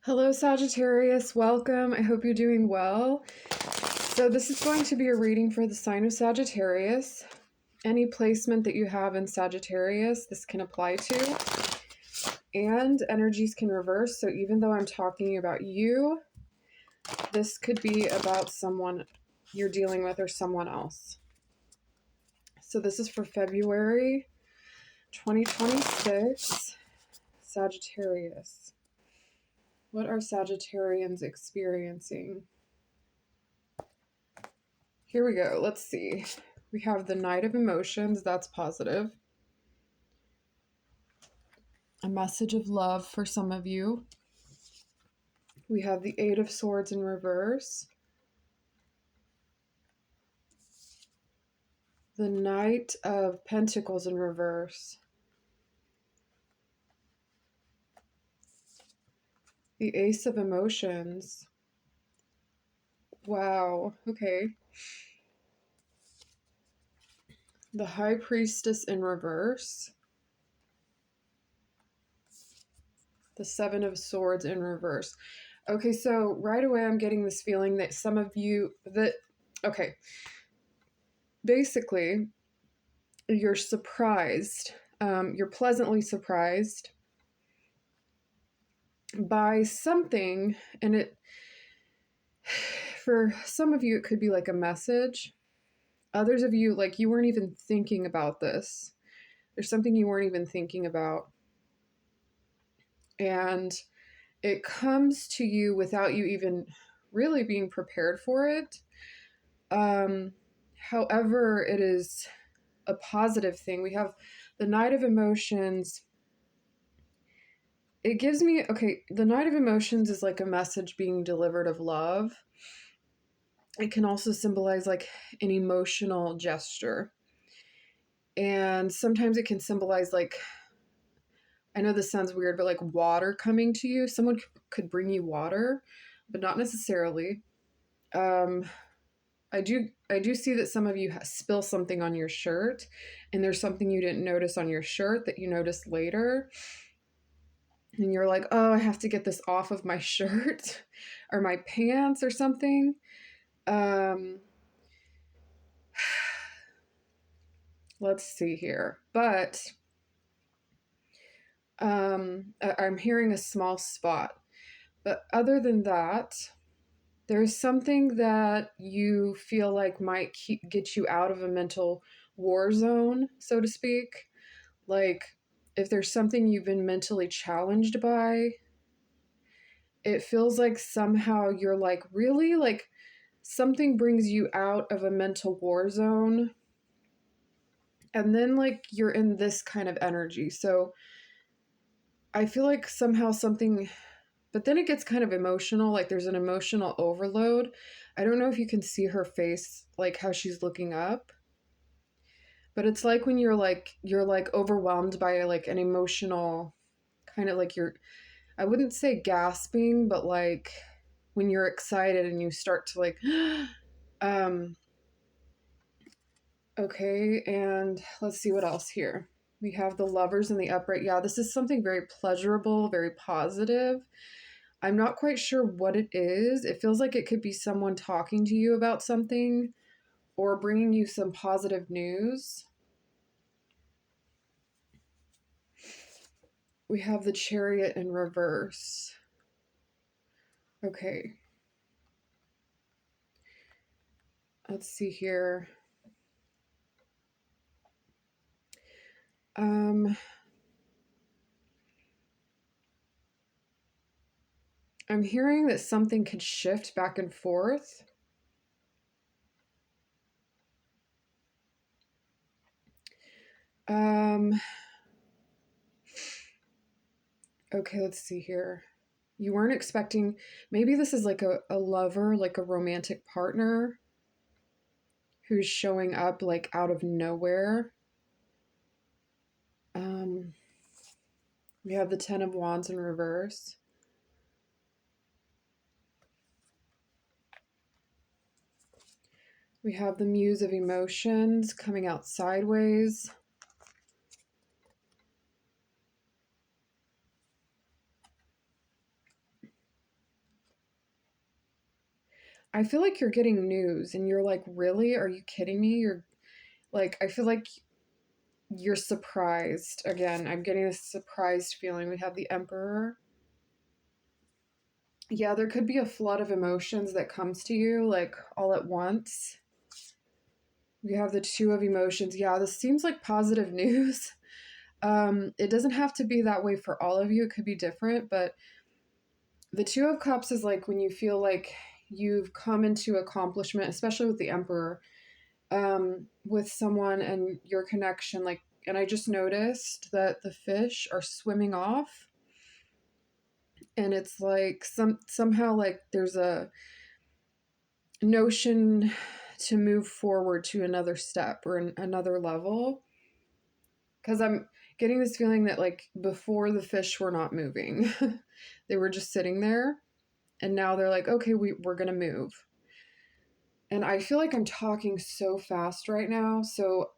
Hello, Sagittarius. Welcome. I hope you're doing well. So, this is going to be a reading for the sign of Sagittarius. Any placement that you have in Sagittarius, this can apply to. And energies can reverse. So, even though I'm talking about you, this could be about someone you're dealing with or someone else. So, this is for February 2026, Sagittarius. What are Sagittarians experiencing? Here we go. Let's see. We have the Knight of Emotions. That's positive. A message of love for some of you. We have the Eight of Swords in reverse. The Knight of Pentacles in reverse. The Ace of Emotions. Wow. Okay. The High Priestess in reverse. The Seven of Swords in reverse. Okay, so right away I'm getting this feeling that some of you okay, basically you're surprised, you're pleasantly surprised by something, and it, for some of you, it could be like a message. Others of you, like, you weren't even thinking about this. There's something you weren't even thinking about. And it comes to you without you even really being prepared for it. However, it is a positive thing. We have the Knight of Emotions. It gives me, okay, the Knight of Emotions is like a message being delivered of love. It can also symbolize like an emotional gesture. And sometimes it can symbolize, like, I know this sounds weird, but like water coming to you. Someone could bring you water, but not necessarily. I do see that some of you spill something on your shirt, and there's something you didn't notice on your shirt that you noticed later. And you're like, oh, I have to get this off of my shirt or my pants or something. Let's see here. But I'm hearing a small spot. But other than that, there's something that you feel like might get you out of a mental war zone, so to speak. Like, if there's something you've been mentally challenged by, it feels like somehow you're like, really? Like, something brings you out of a mental war zone. And then, like, you're in this kind of energy. So I feel like somehow something, but then it gets kind of emotional. Like, there's an emotional overload. I don't know if you can see her face, like how she's looking up, but it's like when you're like overwhelmed by like an emotional kind of, like, I wouldn't say gasping, but like when you're excited and you start to like, okay. And let's see what else here. We have the Lovers in the upright. Yeah, this is something very pleasurable, very positive. I'm not quite sure what it is. It feels like it could be someone talking to you about something or bringing you some positive news. We have the Chariot in reverse. Okay. Let's see here. I'm hearing that something could shift back and forth. Okay, let's see here. You weren't expecting, maybe this is like a lover, like a romantic partner who's showing up like out of nowhere. We have the Ten of Wands in reverse. We have the Muse of Emotions coming out sideways. I feel like you're getting news and you're like, really? Are you kidding me? You're like, I feel like you're surprised. Again, I'm getting this surprised feeling. We have the Emperor. Yeah, there could be a flood of emotions that comes to you like all at once. We have the Two of Emotions. Yeah, this seems like positive news. It doesn't have to be that way for all of you. It could be different, but the Two of Cups is like when you feel like you've come into accomplishment, especially with the Emperor, with someone and your connection. Like, and I just noticed that the fish are swimming off, and it's like somehow like there's a notion to move forward to another step or another level. Because I'm getting this feeling that like before the fish were not moving, they were just sitting there, and now they're like, okay, we're gonna move. And I feel like I'm talking so fast right now, so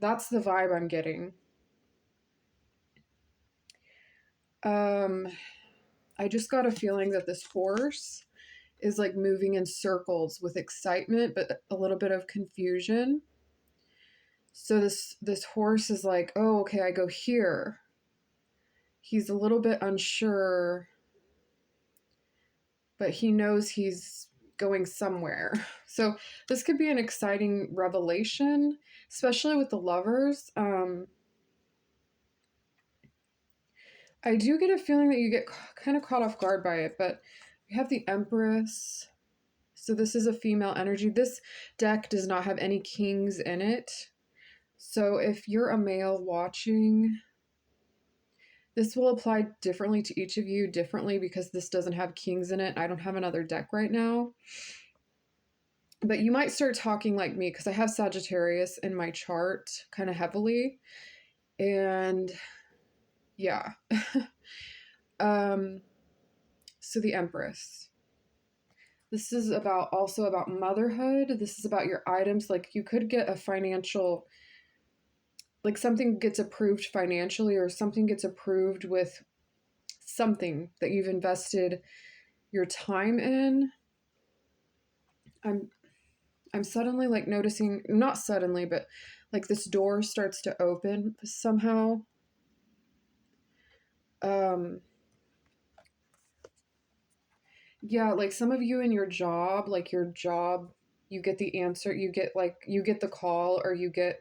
that's the vibe I'm getting. Um, I just got a feeling that this horse is like moving in circles with excitement, but a little bit of confusion. So this horse is like, oh, okay, I go here. He's a little bit unsure, but he knows he's going somewhere. So this could be an exciting revelation, especially with the lovers. I do get a feeling that you get kind of caught off guard by it, but we have the Empress. So this is a female energy. This deck does not have any kings in it. So if you're a male watching, this will apply differently to each of you differently because this doesn't have kings in it. I don't have another deck right now. But you might start talking like me because I have Sagittarius in my chart kind of heavily. And yeah. So the Empress. This is also about motherhood. This is about your items. Like you could get a financial, like something gets approved financially or something gets approved with something that you've invested your time in. I'm suddenly like noticing, not suddenly, but like this door starts to open somehow. Um yeah, like some of you in your job, like your job, you get the answer, you get the call or you get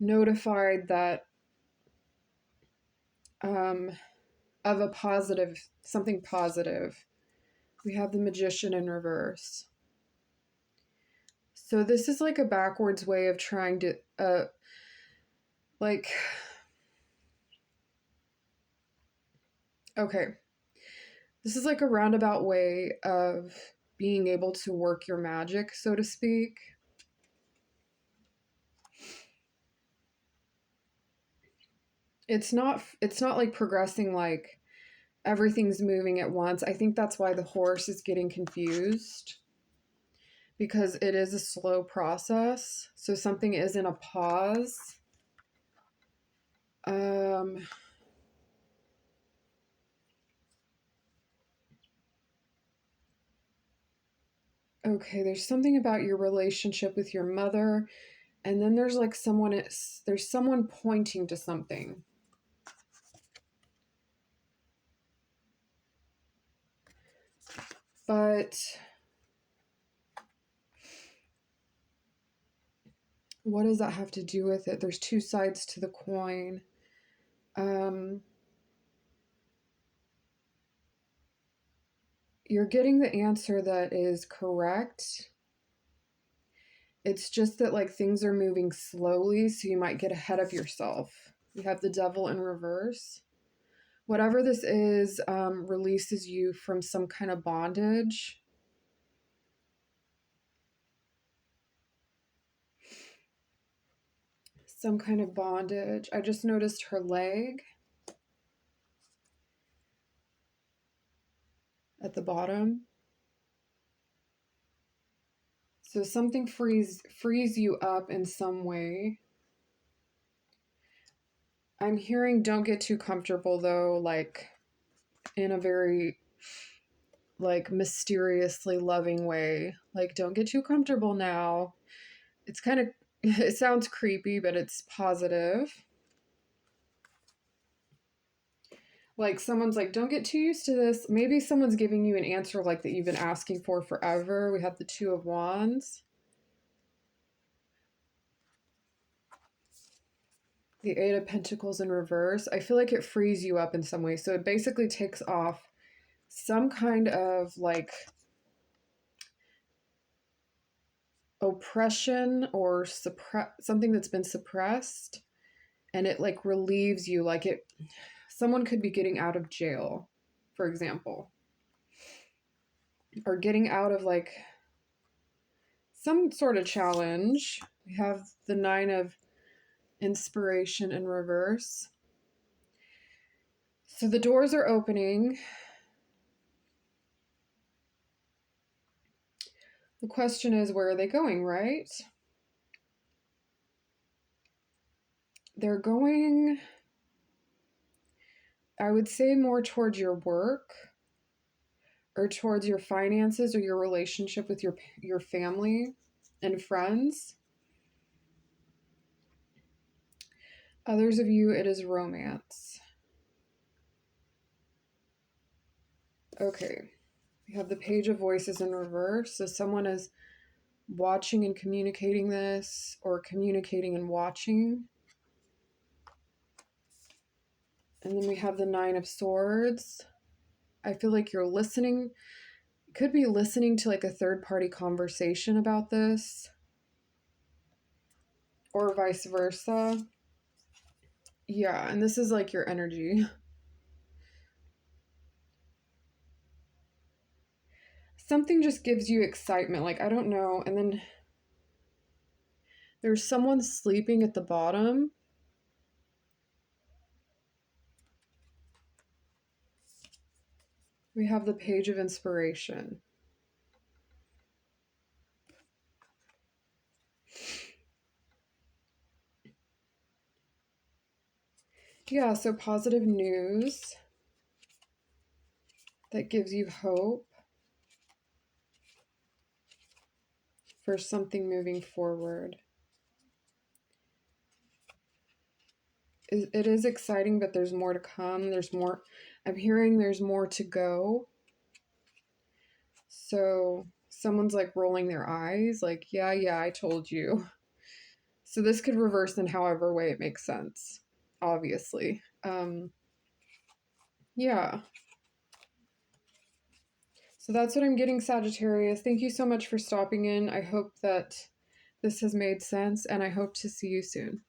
notified that um of a positive, something positive. We have the Magician in reverse. So this is like a backwards way of trying to like okay. This is like a roundabout way of being able to work your magic, so to speak. It's not like progressing like everything's moving at once. I think that's why the horse is getting confused because it is a slow process. So something is in a pause. Okay, there's something about your relationship with your mother, and then there's like there's someone pointing to something. But what does that have to do with it? There's two sides to the coin. You're getting the answer that is correct. It's just that like things are moving slowly, so you might get ahead of yourself. You have the Devil in reverse. Whatever this is, releases you from some kind of bondage. Some kind of bondage. I just noticed her leg at the bottom. So something frees you up in some way. I'm hearing don't get too comfortable though, like in a very like mysteriously loving way. Like, don't get too comfortable now. It's kind of, it sounds creepy, but it's positive. Like, someone's like, don't get too used to this. Maybe someone's giving you an answer like that you've been asking for forever. We have the Two of Wands. The Eight of Pentacles in reverse. I feel like it frees you up in some way. So it basically takes off some kind of like oppression or something that's been suppressed, and it like relieves you. Like, it, someone could be getting out of jail, for example, or getting out of like some sort of challenge. We have the Nine of Inspiration in reverse. So the doors are opening. The question is, where are they going, right? They're going, I would say, more towards your work or towards your finances or your relationship with your family and friends. Others of you, it is romance. Okay. We have the Page of Voices in reverse. So someone is watching and communicating this, or communicating and watching. And then we have the Nine of Swords. I feel like you're listening. Could be listening to like a third party conversation about this, or vice versa. Yeah, and this is like your energy. Something just gives you excitement. Like, I don't know. And then there's someone sleeping at the bottom. We have the Page of Inspiration. Yeah, so positive news that gives you hope for something moving forward. It is exciting, but there's more to come. There's more. I'm hearing there's more to go. So someone's like rolling their eyes, like, yeah, I told you. So this could reverse in however way it makes sense, obviously. Yeah. So that's what I'm getting, Sagittarius. Thank you so much for stopping in. I hope that this has made sense, and I hope to see you soon.